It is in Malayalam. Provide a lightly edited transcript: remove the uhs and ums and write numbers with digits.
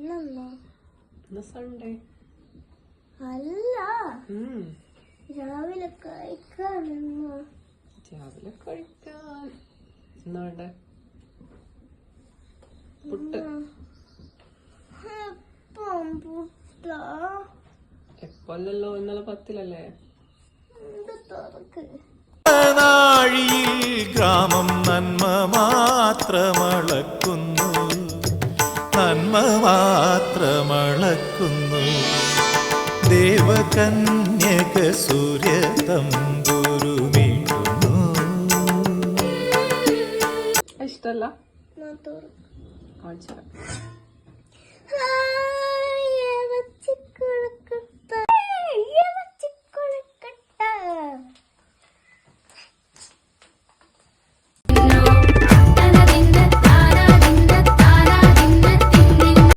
ഇന്ന് സൺഡേ അല്ല, രാവിലെ കഴിക്കാൻ. രാവിലെ കഴിക്കാൻ എന്നാ വേണ്ടേ? പുട്ട്. എപ്പോഴല്ലോ? ഇന്നലെ 10-ലല്ലേ? ഗ്രാമം നന്മ മാത്രമളക്കുന്നു, നന്മ മാത്രമളക്കുന്നു. ദേവകന്യക സൂര്യ തമ്പുരു വീഴുന്നു. ഇഷ്ടല്ല.